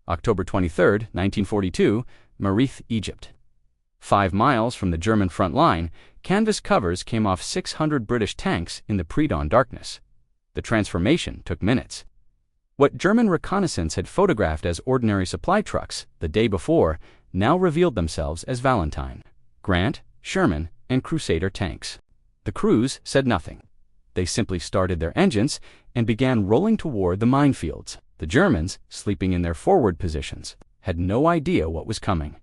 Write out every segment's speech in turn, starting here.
October 23, 1942, Marith, Egypt. 5 miles from the German front line, canvas covers came off 600 British tanks in the pre-dawn darkness. The transformation took minutes. What German reconnaissance had photographed as ordinary supply trucks the day before now revealed themselves as Valentine, Grant, Sherman, and Crusader tanks. The crews said nothing. They simply started their engines and began rolling toward the minefields. The Germans, sleeping in their forward positions, had no idea what was coming.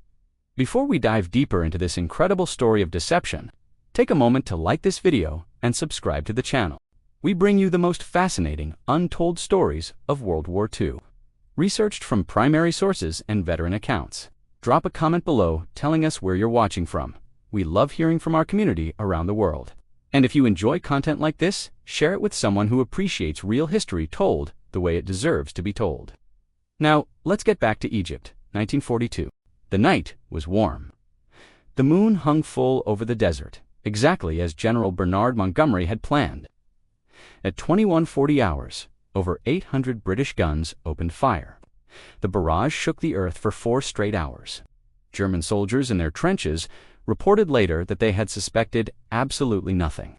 Before we dive deeper into this incredible story of deception, take a moment to like this video and subscribe to the channel. We bring you the most fascinating, untold stories of World War II, researched from primary sources and veteran accounts. Drop a comment below telling us where you're watching from. We love hearing from our community around the world. And if you enjoy content like this, share it with someone who appreciates real history told the way it deserves to be told. Now, let's get back to Egypt, 1942. The night was warm. The moon hung full over the desert, exactly as General Bernard Montgomery had planned. At 21:40 hours, over 800 British guns opened fire. The barrage shook the earth for 4 straight hours. German soldiers in their trenches reported later that they had suspected absolutely nothing.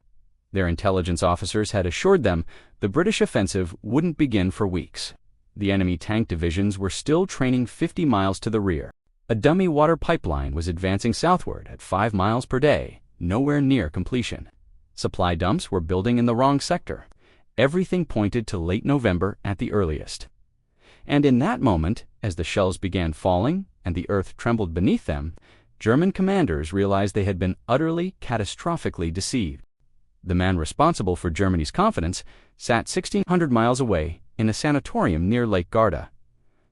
Their intelligence officers had assured them the British offensive wouldn't begin for weeks. The enemy tank divisions were still training 50 miles to the rear. A dummy water pipeline was advancing southward at 5 miles per day, nowhere near completion. Supply dumps were building in the wrong sector. Everything pointed to late November at the earliest. And in that moment, as the shells began falling and the earth trembled beneath them, German commanders realized they had been utterly, catastrophically deceived. The man responsible for Germany's confidence sat 1,600 miles away in a sanatorium near Lake Garda.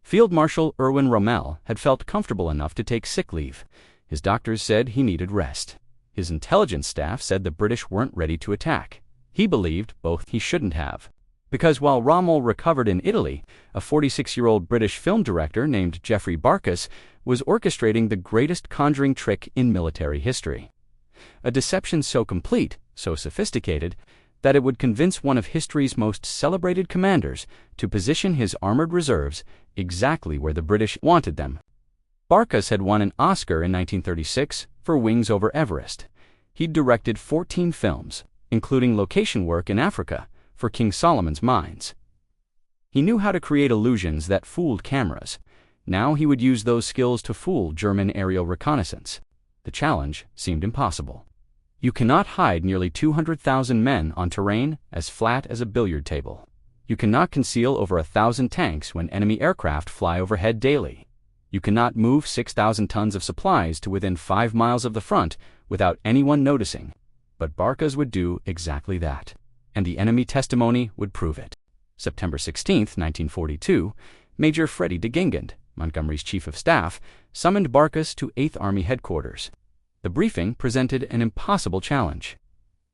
Field Marshal Erwin Rommel had felt comfortable enough to take sick leave. His doctors said he needed rest. His intelligence staff said the British weren't ready to attack. He believed both he shouldn't have. Because while Rommel recovered in Italy, a 46-year-old British film director named Geoffrey Barkas was orchestrating the greatest conjuring trick in military history. A deception so complete, so sophisticated, that it would convince one of history's most celebrated commanders to position his armored reserves exactly where the British wanted them. Barkas had won an Oscar in 1936 for Wings Over Everest. He'd directed 14 films, including location work in Africa for King Solomon's Mines. He knew how to create illusions that fooled cameras. Now he would use those skills to fool German aerial reconnaissance. The challenge seemed impossible. You cannot hide nearly 200,000 men on terrain as flat as a billiard table. You cannot conceal over 1,000 tanks when enemy aircraft fly overhead daily. You cannot move 6,000 tons of supplies to within 5 miles of the front without anyone noticing. But Barkas would do exactly that, and the enemy testimony would prove it. September 16, 1942, Major Freddie de Gingand, Montgomery's chief of staff, summoned Barkas to 8th Army headquarters. The briefing presented an impossible challenge.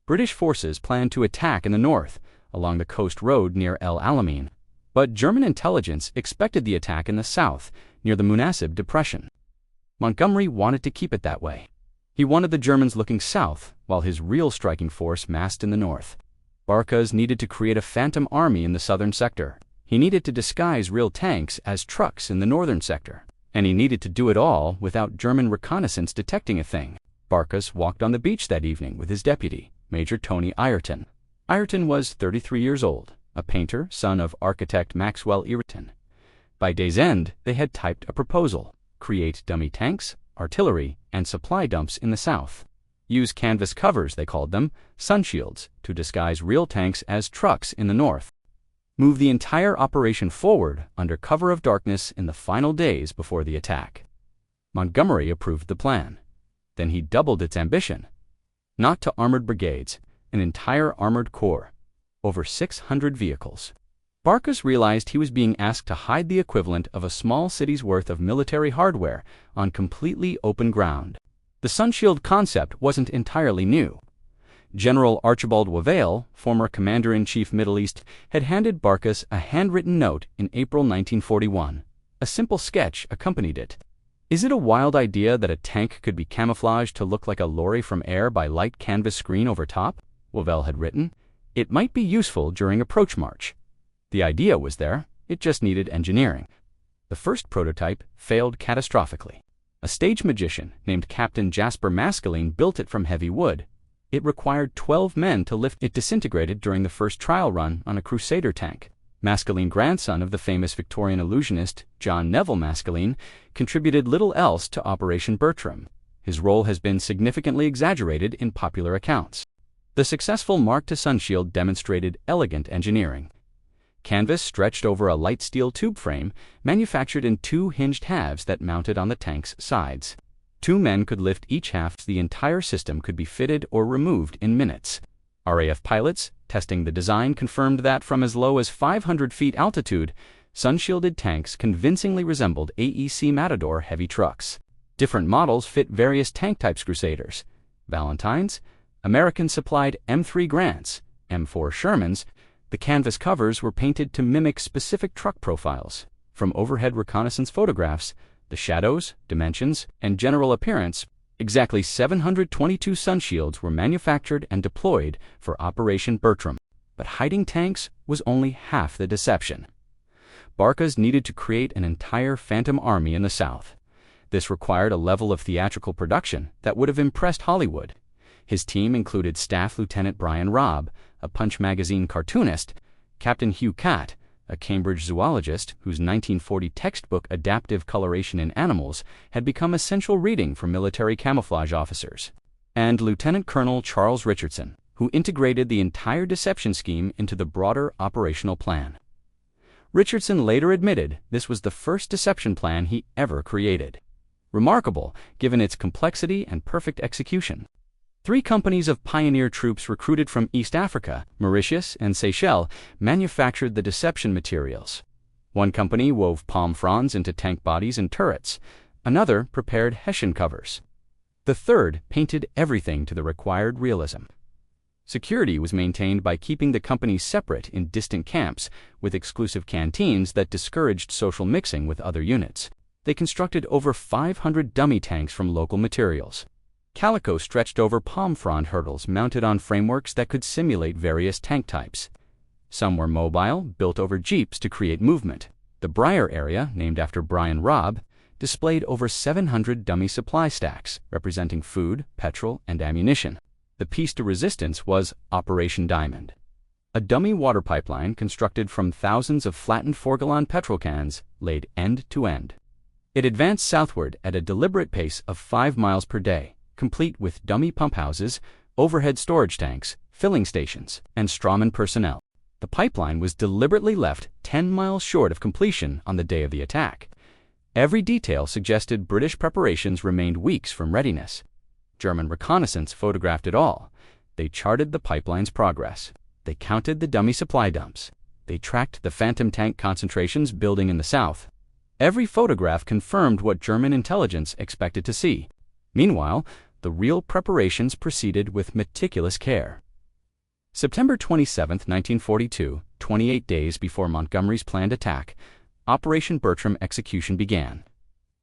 British forces planned to attack in the north, along the coast road near El Alamein, but German intelligence expected the attack in the south, near the Munasib Depression. Montgomery wanted to keep it that way. He wanted the Germans looking south, while his real striking force massed in the north. Barkas needed to create a phantom army in the southern sector. He needed to disguise real tanks as trucks in the northern sector. And he needed to do it all without German reconnaissance detecting a thing. Barkas walked on the beach that evening with his deputy, Major Tony Ayrton. Ayrton was 33 years old, a painter, son of architect Maxwell Ayrton. By day's end, they had typed a proposal: create dummy tanks, artillery, and supply dumps in the south. Use canvas covers, they called them, Sunshields, to disguise real tanks as trucks in the north. Move the entire operation forward under cover of darkness in the final days before the attack. Montgomery approved the plan. Then he doubled its ambition. Not to armored brigades, an entire armored corps, over 600 vehicles. Barkas realized he was being asked to hide the equivalent of a small city's worth of military hardware on completely open ground. The Sunshield concept wasn't entirely new. General Archibald Wavell, former Commander-in-Chief Middle East, had handed Barkas a handwritten note in April 1941. A simple sketch accompanied it. Is it a wild idea that a tank could be camouflaged to look like a lorry from air by light canvas screen over top? Wavell had written. It might be useful during approach march. The idea was there, it just needed engineering. The first prototype failed catastrophically. A stage magician named Captain Jasper Maskelyne built it from heavy wood. It required 12 men to lift it. Disintegrated during the first trial run on a Crusader tank. Maskelyne, grandson of the famous Victorian illusionist John Neville Maskelyne, contributed little else to Operation Bertram. His role has been significantly exaggerated in popular accounts. The successful Mark II Sunshield demonstrated elegant engineering. Canvas stretched over a light steel tube frame, manufactured in 2 hinged halves that mounted on the tank's sides. 2 men could lift each half. The entire system could be fitted or removed in minutes. RAF pilots, testing the design, confirmed that from as low as 500 feet altitude, sunshielded tanks convincingly resembled AEC Matador heavy trucks. Different models fit various tank types: Crusaders, Valentines, American-supplied M3 Grants, M4 Shermans. The canvas covers were painted to mimic specific truck profiles. From overhead reconnaissance photographs, the shadows, dimensions, and general appearance, exactly 722 Sunshields were manufactured and deployed for Operation Bertram. But hiding tanks was only half the deception. Barca's needed to create an entire Phantom Army in the South. This required a level of theatrical production that would have impressed Hollywood. His team included Staff Lieutenant Brian Robb, a Punch magazine cartoonist, Captain Hugh Catt, a Cambridge zoologist whose 1940 textbook Adaptive Coloration in Animals had become essential reading for military camouflage officers, and Lieutenant Colonel Charles Richardson, who integrated the entire deception scheme into the broader operational plan. Richardson later admitted this was the first deception plan he ever created. Remarkable, given its complexity and perfect execution. 3 companies of pioneer troops recruited from East Africa, Mauritius, and Seychelles manufactured the deception materials. 1 company wove palm fronds into tank bodies and turrets. Another prepared Hessian covers. The third painted everything to the required realism. Security was maintained by keeping the companies separate in distant camps, with exclusive canteens that discouraged social mixing with other units. They constructed over 500 dummy tanks from local materials. Calico stretched over palm frond hurdles mounted on frameworks that could simulate various tank types. Some were mobile, built over jeeps to create movement. The Briar area, named after Brian Robb, displayed over 700 dummy supply stacks, representing food, petrol, and ammunition. The piece de resistance was Operation Diamond, a dummy water pipeline constructed from thousands of flattened 4-gallon petrol cans laid end to end. It advanced southward at a deliberate pace of 5 miles per day, complete with dummy pump houses, overhead storage tanks, filling stations, and strawman personnel. The pipeline was deliberately left 10 miles short of completion on the day of the attack. Every detail suggested British preparations remained weeks from readiness. German reconnaissance photographed it all. They charted the pipeline's progress. They counted the dummy supply dumps. They tracked the Phantom tank concentrations building in the south. Every photograph confirmed what German intelligence expected to see. Meanwhile, the real preparations proceeded with meticulous care. September 27, 1942, 28 days before Montgomery's planned attack, Operation Bertram execution began.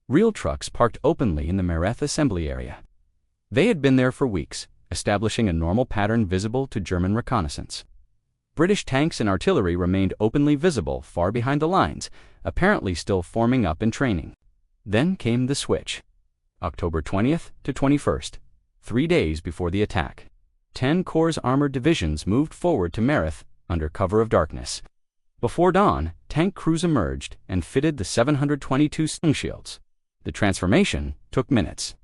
Real trucks parked openly in the Merethe assembly area. They had been there for weeks, establishing a normal pattern visible to German reconnaissance. British tanks and artillery remained openly visible far behind the lines, apparently still forming up in training. Then came the switch. October 20th to 21st, 3 days before the attack. 10 Corps armored divisions moved forward to Merethe under cover of darkness. Before dawn, tank crews emerged and fitted the 722 Sunshields. The transformation took minutes.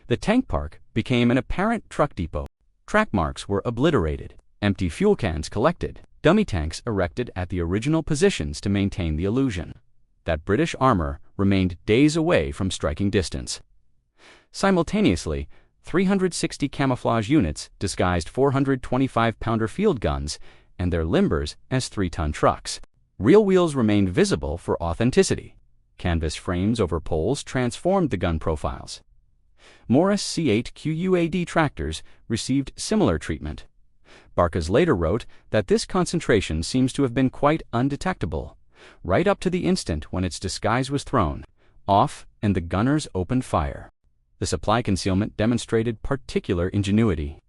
The tank park became an apparent truck depot. Track marks were obliterated, empty fuel cans collected, dummy tanks erected at the original positions to maintain the illusion that British armor remained days away from striking distance. Simultaneously, 360 camouflage units disguised 425-pounder field guns and their limbers as 3-ton trucks. Real wheels remained visible for authenticity. Canvas frames over poles transformed the gun profiles. Morris C8 QUAD tractors received similar treatment. Barkas later wrote that this concentration seems to have been quite undetectable, right up to the instant when its disguise was thrown off and the gunners opened fire. The supply concealment demonstrated particular ingenuity.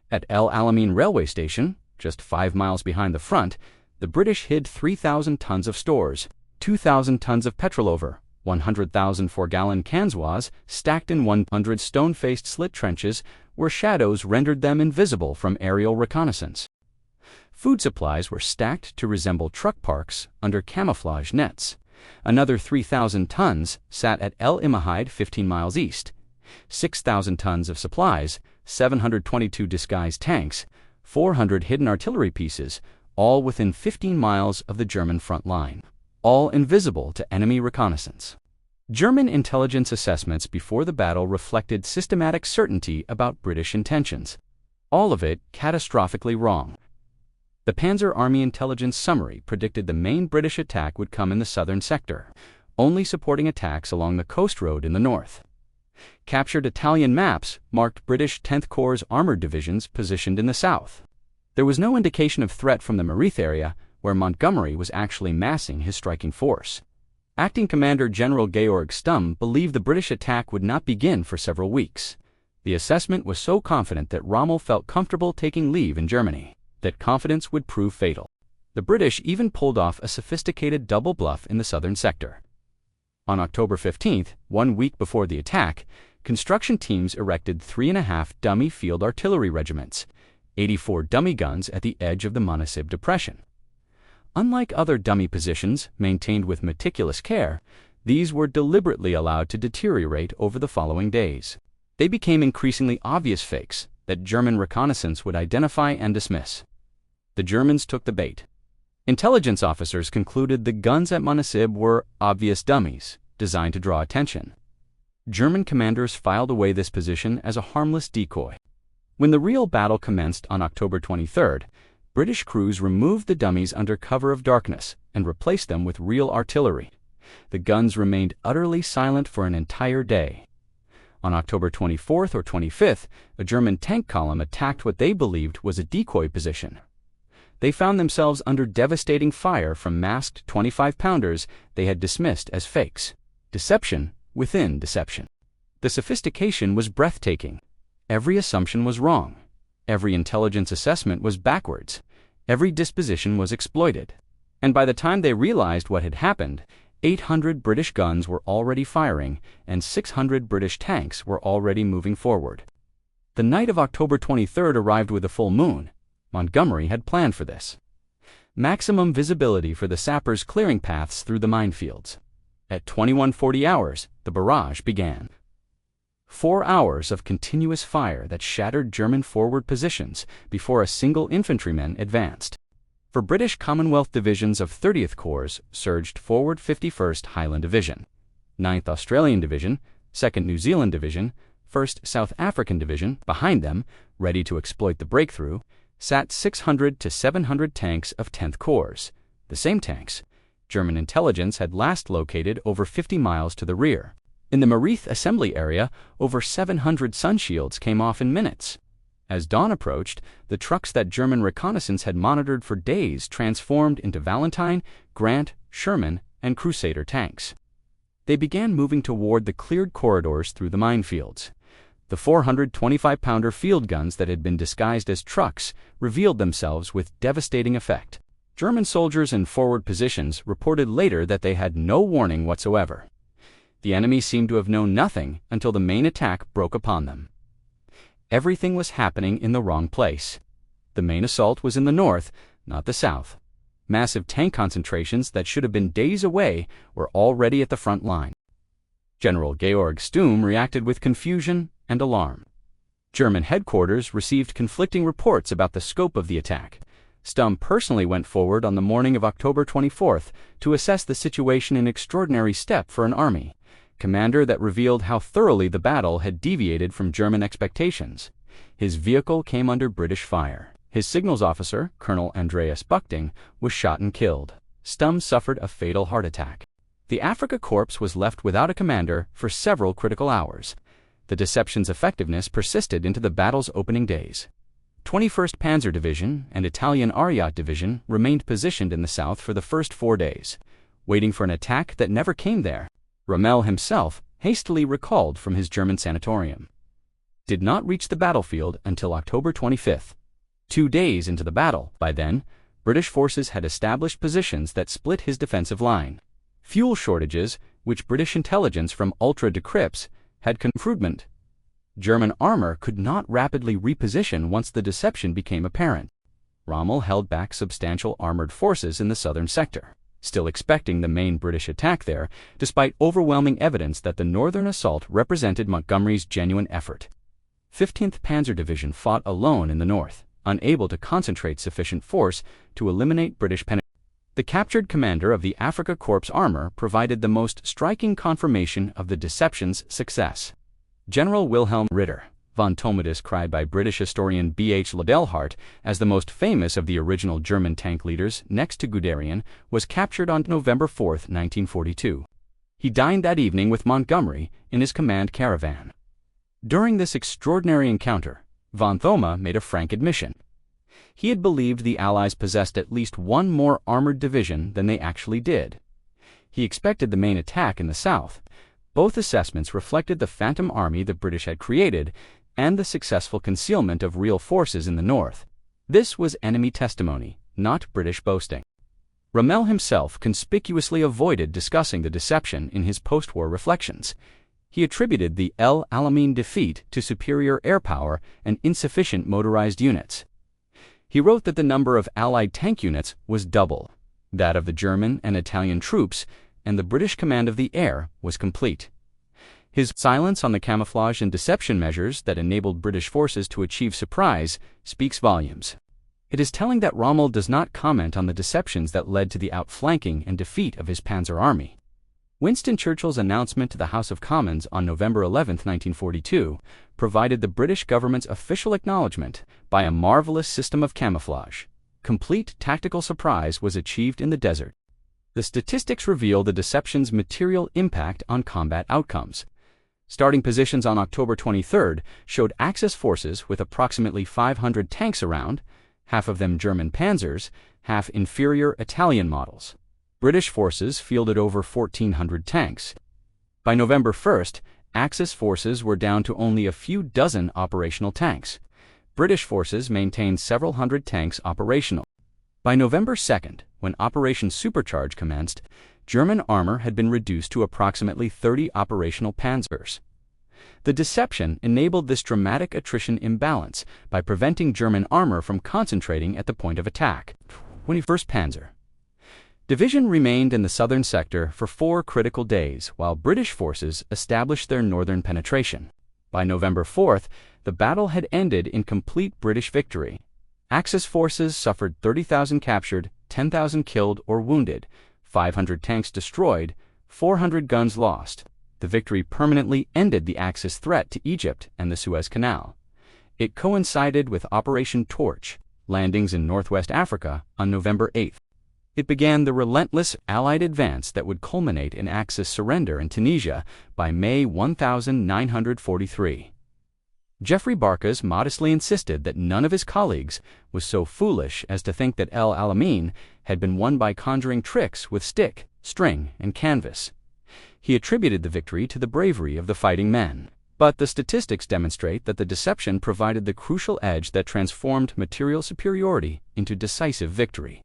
At El Alamein railway station, just 5 miles behind the front, the British hid 3,000 tons of stores. 2,000 tons of petrol over 100,000 4-gallon cans stacked in 100 stone-faced slit trenches where shadows rendered them invisible from aerial reconnaissance. Food supplies were stacked to resemble truck parks under camouflage nets. Another 3,000 tons sat at El Imahide 15 miles east. 6,000 tons of supplies, 722 disguised tanks, 400 hidden artillery pieces, all within 15 miles of the German front line, all invisible to enemy reconnaissance. German intelligence assessments before the battle reflected systematic certainty about British intentions. All of it catastrophically wrong. The Panzer Army Intelligence Summary predicted the main British attack would come in the southern sector, only supporting attacks along the coast road in the north. Captured Italian maps marked British 10th Corps armored divisions positioned in the south. There was no indication of threat from the Mareth area, where Montgomery was actually massing his striking force. Acting Commander General Georg Stumm believed the British attack would not begin for several weeks. The assessment was so confident that Rommel felt comfortable taking leave in Germany. That confidence would prove fatal. The British even pulled off a sophisticated double bluff in the southern sector. On October 15th, 1 week before the attack, construction teams erected 3.5 dummy field artillery regiments, 84 dummy guns at the edge of the Montgomery Depression. Unlike other dummy positions maintained with meticulous care, these were deliberately allowed to deteriorate over the following days. They became increasingly obvious fakes that German reconnaissance would identify and dismiss. The Germans took the bait. Intelligence officers concluded the guns at Montgomery were obvious dummies, designed to draw attention. German commanders filed away this position as a harmless decoy. When the real battle commenced on October 23rd, British crews removed the dummies under cover of darkness and replaced them with real artillery. The guns remained utterly silent for an entire day. On October 24th or 25th, a German tank column attacked what they believed was a decoy position. They found themselves under devastating fire from masked 25-pounders they had dismissed as fakes. Deception within deception. The sophistication was breathtaking. Every assumption was wrong. Every intelligence assessment was backwards. Every disposition was exploited. And by the time they realized what had happened, 800 British guns were already firing, and 600 British tanks were already moving forward. The night of October 23rd arrived with a full moon. Montgomery had planned for this. Maximum visibility for the sappers clearing paths through the minefields. At 21:40 hours, the barrage began. 4 hours of continuous fire that shattered German forward positions before a single infantryman advanced. For British Commonwealth divisions of 30th Corps surged forward 51st Highland Division, 9th Australian Division, 2nd New Zealand Division, 1st South African Division. Behind them, ready to exploit the breakthrough, sat 600 to 700 tanks of 10th Corps. The same tanks German intelligence had last located over 50 miles to the rear. In the Mareth assembly area, over 700 Sunshields came off in minutes. As dawn approached, the trucks that German reconnaissance had monitored for days transformed into Valentine, Grant, Sherman, and Crusader tanks. They began moving toward the cleared corridors through the minefields. The 425-pounder field guns that had been disguised as trucks revealed themselves with devastating effect. German soldiers in forward positions reported later that they had no warning whatsoever. The enemy seemed to have known nothing until the main attack broke upon them. Everything was happening in the wrong place. The main assault was in the north, not the south. Massive tank concentrations that should have been days away were already at the front line. General Georg Stumm reacted with confusion and alarm. German headquarters received conflicting reports about the scope of the attack. Stumm personally went forward on the morning of October 24th to assess the situation, an extraordinary step for an army commander that revealed how thoroughly the battle had deviated from German expectations. His vehicle came under British fire. His signals officer, Colonel Andreas Buchting, was shot and killed. Stumm suffered a fatal heart attack. The Afrika Korps was left without a commander for several critical hours. The deception's effectiveness persisted into the battle's opening days. 21st Panzer Division and Italian Ariete Division remained positioned in the south for the first 4 days, waiting for an attack that never came there. Rommel himself, hastily recalled from his German sanatorium, did not reach the battlefield until October 25th. 2 days into the battle, by then, British forces had established positions that split his defensive line. fuel shortages, which British intelligence from Ultra decrypts, had confirmed. German armor could not rapidly reposition once the deception became apparent. Rommel held back substantial armored forces in the southern sector, still expecting the main British attack there, despite overwhelming evidence that the northern assault represented Montgomery's genuine effort. 15th Panzer Division fought alone in the north, unable to concentrate sufficient force to eliminate British penetration. The captured commander of the Afrika Korps armor provided the most striking confirmation of the deception's success. General Wilhelm Ritter, von Thoma, described by British historian B. H. Ladelhart as the most famous of the original German tank leaders next to Guderian, was captured on November 4, 1942. He dined that evening with Montgomery in his command caravan. During this extraordinary encounter, von Thoma made a frank admission. He had believed the Allies possessed at least one more armored division than they actually did. He expected the main attack in the south. Both assessments reflected the phantom army the British had created and the successful concealment of real forces in the north. This was enemy testimony, not British boasting. Rommel himself conspicuously avoided discussing the deception in his post-war reflections. He attributed the Alamein defeat to superior air power and insufficient motorized units. He wrote that the number of Allied tank units was double that of the German and Italian troops, and the British command of the air was complete. His silence on the camouflage and deception measures that enabled British forces to achieve surprise speaks volumes. It is telling that Rommel does not comment on the deceptions that led to the outflanking and defeat of his panzer army. Winston Churchill's announcement to the House of Commons on November 11, 1942, provided the British government's official acknowledgement by a marvelous system of camouflage. Complete tactical surprise was achieved in the desert. The statistics reveal the deception's material impact on combat outcomes. Starting positions on October 23 showed Axis forces with approximately 500 tanks around, half of them German panzers, half inferior Italian models. British forces fielded over 1,400 tanks. By November 1st, Axis forces were down to only a few dozen operational tanks. British forces maintained several hundred tanks operational. By November 2nd, when Operation Supercharge commenced, German armor had been reduced to approximately 30 operational panzers. The deception enabled this dramatic attrition imbalance by preventing German armor from concentrating at the point of attack. 21st Panzer Division remained in the southern sector for 4 critical days while British forces established their northern penetration. By November 4th, the battle had ended in complete British victory. Axis forces suffered 30,000 captured, 10,000 killed or wounded, 500 tanks destroyed, 400 guns lost. The victory permanently ended the Axis threat to Egypt and the Suez Canal. It coincided with Operation Torch, landings in northwest Africa, on November 8th. It began the relentless Allied advance that would culminate in Axis surrender in Tunisia by May 1943. Jeffrey Barkas modestly insisted that none of his colleagues was so foolish as to think that El Alamein had been won by conjuring tricks with stick, string, and canvas. He attributed the victory to the bravery of the fighting men. But the statistics demonstrate that the deception provided the crucial edge that transformed material superiority into decisive victory.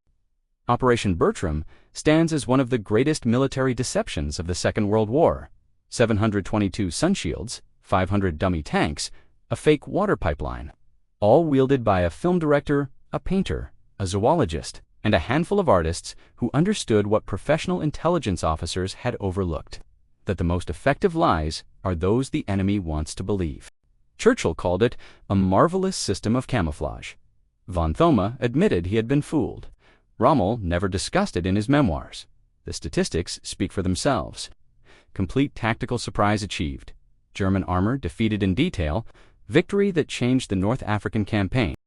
Operation Bertram stands as one of the greatest military deceptions of the Second World War. 722 Sunshields, 500 dummy tanks, a fake water pipeline, all wielded by a film director, a painter, a zoologist, and a handful of artists who understood what professional intelligence officers had overlooked: that the most effective lies are those the enemy wants to believe. Churchill called it a marvelous system of camouflage. Von Thoma admitted he had been fooled. Rommel never discussed it in his memoirs. The statistics speak for themselves. Complete tactical surprise achieved. German armor defeated in detail. Victory that changed the North African campaign.